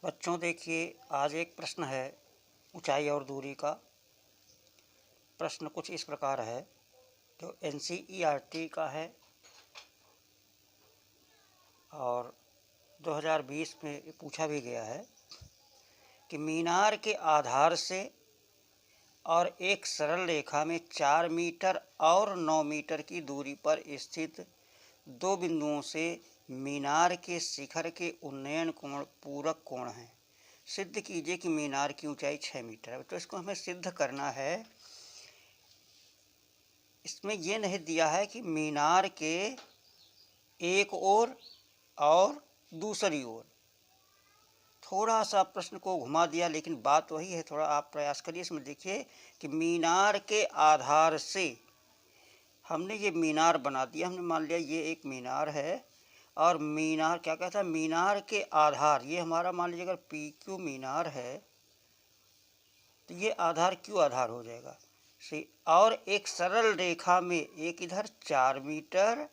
बच्चों देखिए, आज एक प्रश्न है ऊंचाई और दूरी का। प्रश्न कुछ इस प्रकार है, जो एनसीईआरटी का है और 2020 में पूछा भी गया है कि मीनार के आधार से और एक सरल रेखा में 4 मीटर और 9 मीटर की दूरी पर स्थित दो बिंदुओं से मीनार के शिखर के उन्नयन कोण पूरक कोण हैं। सिद्ध कीजिए कि मीनार की ऊंचाई 6 मीटर है। तो इसको हमें सिद्ध करना है। इसमें यह नहीं दिया है कि मीनार के एक ओर और दूसरी ओर। थोड़ा सा प्रश्न को घुमा दिया, लेकिन बात वही है। थोड़ा आप प्रयास करिए। इसमें देखिए कि मीनार के आधार से हमने ये मीनार बना दिया। हमने मान लिया ये एक मीनार है और मीनार क्या कहता है, मीनार के आधार ये हमारा मान लीजिए अगर पी क्यू मीनार है तो ये आधार क्यू आधार हो जाएगा सी। और एक सरल रेखा में एक इधर 4 मीटर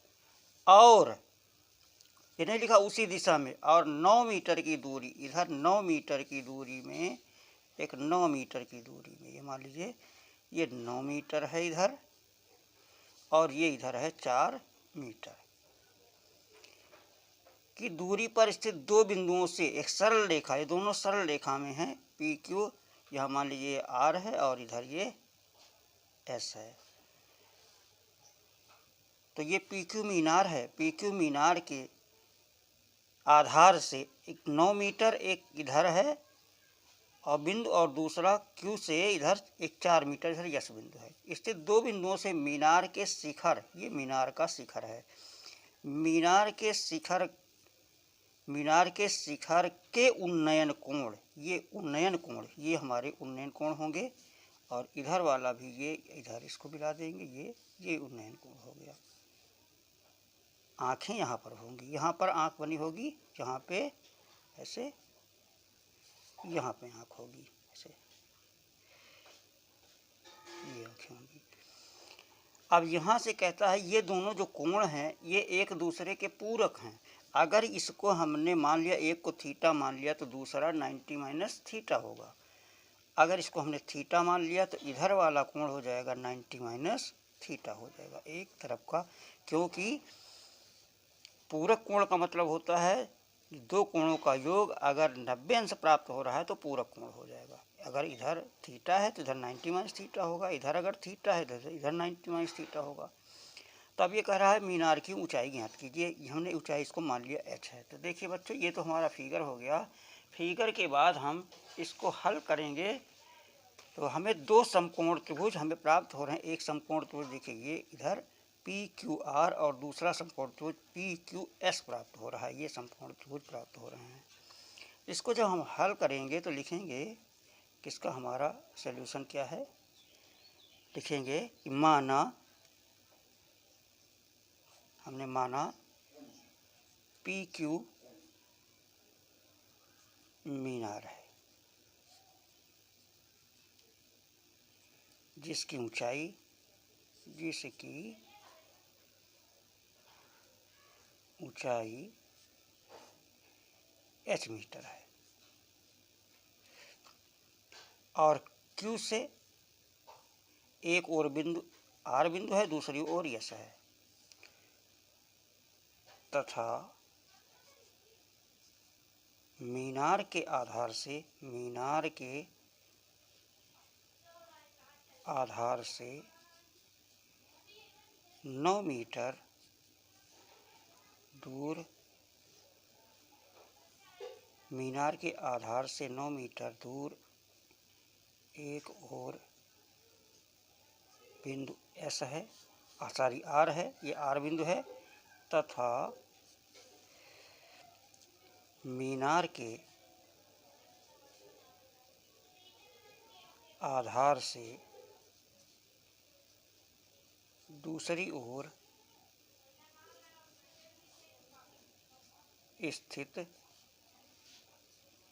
और ये नहीं लिखा उसी दिशा में, और 9 मीटर की दूरी इधर 9 मीटर की दूरी में एक 9 मीटर की दूरी में ये मान लीजिए ये 9 मीटर है इधर और ये इधर है 4 मीटर की दूरी पर स्थित दो बिंदुओं से एक सरल रेखा, ये दोनों सरल रेखा में है। पी क्यू यहाँ मान लीजिए आर है और इधर ये एस है। तो ये पी क्यू मीनार है। पी क्यू मीनार के आधार से एक 9 मीटर एक इधर है और बिंदु, और दूसरा क्यू से इधर एक 4 मीटर इधर यस बिंदु है। स्थित दो बिंदुओं से मीनार के शिखर, ये मीनार का शिखर है, मीनार के शिखर के उन्नयन कोण, ये उन्नयन कोण ये हमारे उन्नयन कोण होंगे। और इधर वाला भी ये इधर इसको मिला देंगे, ये उन्नयन कोण हो गया। आँखें यहाँ पर होंगी, यहाँ पर आँख बनी होगी, जहाँ पे ऐसे यहाँ पे आँख होगी, ऐसे ये आँखें होंगी। अब यहाँ से कहता है ये दोनों जो कोण हैं ये एक दूसरे के पूरक हैं। अगर इसको हमने मान लिया, एक को थीटा मान लिया तो दूसरा 90 माइनस थीटा होगा। अगर इसको हमने थीटा मान लिया तो इधर वाला कोण हो जाएगा 90 माइनस थीटा हो जाएगा एक तरफ का। क्योंकि पूरक कोण का मतलब होता है दो कोणों का योग। अगर 90 अंश प्राप्त हो रहा है तो पूरक कोण हो जाएगा। अगर इधर थीटा है तो इधर 90 माइनस थीटा होगा, इधर अगर थीटा है तो इधर 90 माइनस थीटा होगा। तो अब ये कह रहा है मीनार की ऊंचाई ज्ञात कीजिए। हमने ऊंचाई इसको मान लिया h है। तो देखिए बच्चों, ये तो हमारा फिगर हो गया। फिगर के बाद हम इसको हल करेंगे तो हमें दो समकोण त्रिभुज हमें प्राप्त हो रहे हैं। एक समकोण त्रिभुज देखिए ये इधर पी क्यू आर और दूसरा समकोण त्रिभुज पी क्यू एस प्राप्त हो रहा है। ये समकोण त्रिभुज प्राप्त हो रहे हैं। इसको जब हम हल करेंगे तो लिखेंगे किसका हमारा सॉल्यूशन क्या है। लिखेंगे कि हमने माना पी क्यू मीनार है जिसकी ऊंचाई h मीटर है और Q से एक और बिंदु R बिंदु है, दूसरी ओर S है, तथा मीनार के आधार से 9 मीटर दूर, मीनार के आधार से 9 मीटर दूर एक और बिंदु S है, सॉरी R है, ये R बिंदु है, तथा मीनार के आधार से दूसरी ओर स्थित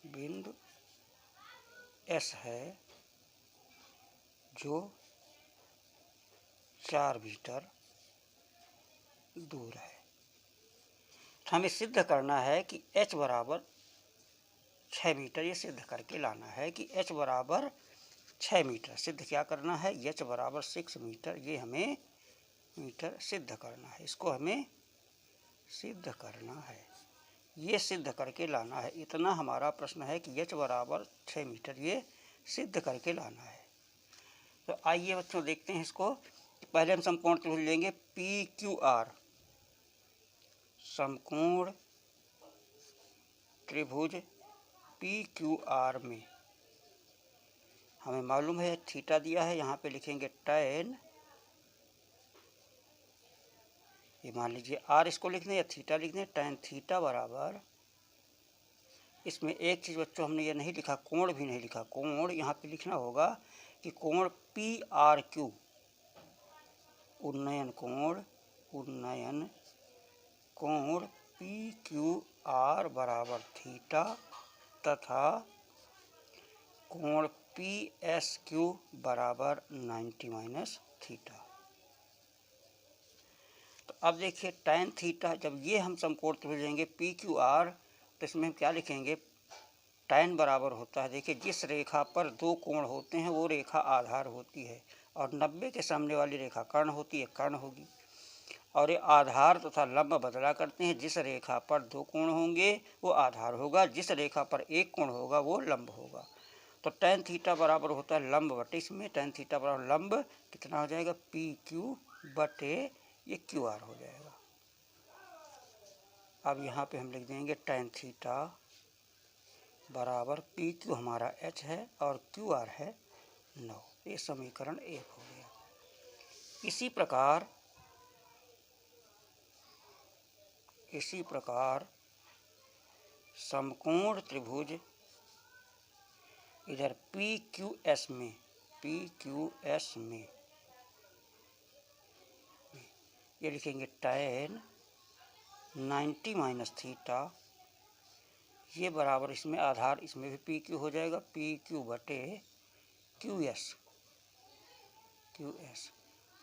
बिंदु S है जो 4 मीटर दूर है। हमें सिद्ध करना है कि h बराबर 6 मीटर ये सिद्ध करके लाना है कि h बराबर 6 मीटर सिद्ध क्या करना है, h बराबर 6 मीटर ये हमें मीटर सिद्ध करना है, इसको हमें सिद्ध करना है, ये सिद्ध करके लाना है। इतना हमारा प्रश्न है कि h बराबर 6 मीटर ये सिद्ध करके लाना है। तो आइए बच्चों देखते हैं इसको। पहले हम समकोण त्रिभुज लेंगे PQR, समकोण त्रिभुज PQR में हमें मालूम है थीटा दिया है, यहाँ पे लिखेंगे tan, ये मान लीजिए r इसको लिख दें या थीटा लिख दें, tan थीटा बराबर, इसमें एक चीज़ बच्चों हमने ये नहीं लिखा, कोण भी नहीं लिखा। कोण यहाँ पे लिखना होगा कि कोण PRQ, उन्नयन कोण PQR बराबर थीटा तथा कोण PSQ बराबर 90 माइनस थीटा। तो अब देखिए tan थीटा, जब ये हम समकोण त्रिभुज लेंगे PQR तो इसमें हम क्या लिखेंगे, tan बराबर होता है, देखिए जिस रेखा पर दो कोण होते हैं वो रेखा आधार होती है और 90 के सामने वाली रेखा कर्ण होती है, कर्ण होगी। और ये आधार तथा लंब बदला करते हैं, जिस रेखा पर दो कोण होंगे वो आधार होगा, जिस रेखा पर एक कोण होगा वो लंब होगा। तो tan थीटा बराबर होता है लंब बटे, इसमें tan थीटा बराबर लंब कितना हो जाएगा, PQ बटे ये QR हो जाएगा। अब यहाँ पे हम लिख देंगे tan थीटा बराबर PQ हमारा h है और QR है 9, ये समीकरण 1 हो गया। इसी प्रकार समकोण त्रिभुज इधर PQS में ये लिखेंगे tan 90 माइनस थीटा, ये बराबर, इसमें आधार इसमें भी PQ हो जाएगा, PQ बटे QS।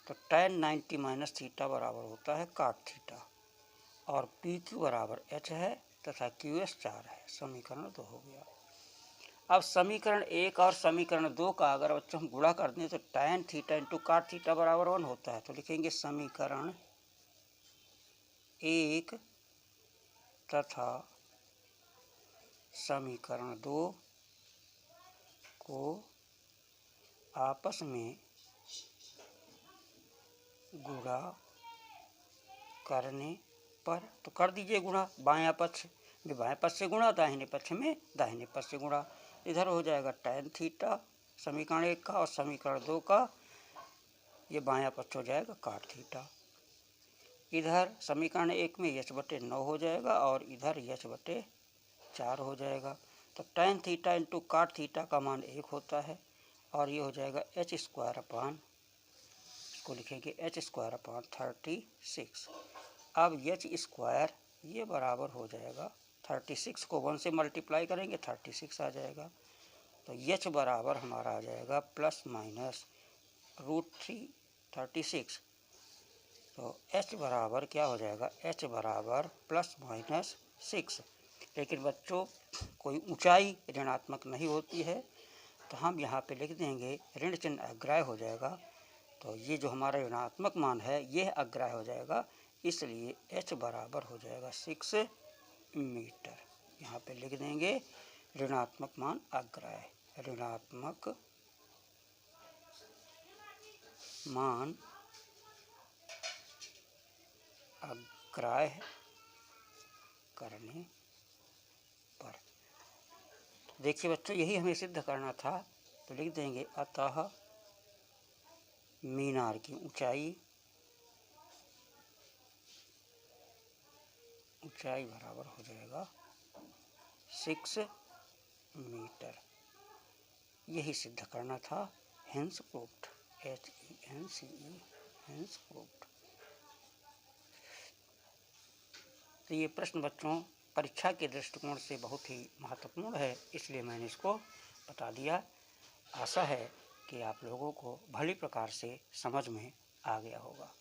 तो tan 90 माइनस थीटा बराबर होता है cot थीटा और PQ बराबर h है तथा QS 4 है, समीकरण 2 हो गया। अब समीकरण 1 और समीकरण 2 का अगर बच्चों हम गुणा कर दें तो tan theta into cot theta बराबर 1 होता है। तो लिखेंगे समीकरण 1 तथा समीकरण 2 को आपस में गुणा करने पर, तो कर दीजिए गुणा, बायां पक्ष में बाएं पक्ष से गुणा, दाहिने पक्ष में दाहिने पक्ष से गुणा। इधर हो जाएगा tan थीटा समीकरण 1 का और समीकरण 2 का ये बायां पक्ष हो जाएगा cot थीटा। इधर समीकरण 1 में h बटे 9 हो जाएगा और इधर h बटे 4 हो जाएगा। तो tan theta into cot theta का मान 1 होता है और ये हो जाएगा h स्क्वायर अपान, इसको लिखेंगे h स्क्वायर अपान 36। अब h स्क्वायर ये बराबर हो जाएगा 36 को 1 से मल्टीप्लाई करेंगे 36 आ जाएगा। तो h बराबर हमारा आ जाएगा प्लस माइनस √3 36। तो h बराबर क्या हो जाएगा, h बराबर प्लस माइनस 6। लेकिन बच्चों कोई ऊंचाई ऋणात्मक नहीं होती है, तो हम यहाँ पे लिख देंगे ऋण चिन्ह अग्राह्य हो जाएगा। तो ये जो हमारा ऋणात्मक मान है यह अग्राह्य हो जाएगा, इसलिए h बराबर हो जाएगा 6 मीटर। यहाँ पे लिख देंगे ऋणात्मक मान अग्राह्य, ऋणात्मक मान अग्राह्य करने पर। देखिए बच्चों यही हमें सिद्ध करना था, तो लिख देंगे अतः मीनार की ऊंचाई बराबर हो जाएगा 6 मीटर। यही सिद्ध करना था, hence proved, HENCE, hence proved. तो ये प्रश्न बच्चों परीक्षा के दृष्टिकोण से बहुत ही महत्वपूर्ण है, इसलिए मैंने इसको बता दिया। आशा है कि आप लोगों को भली प्रकार से समझ में आ गया होगा।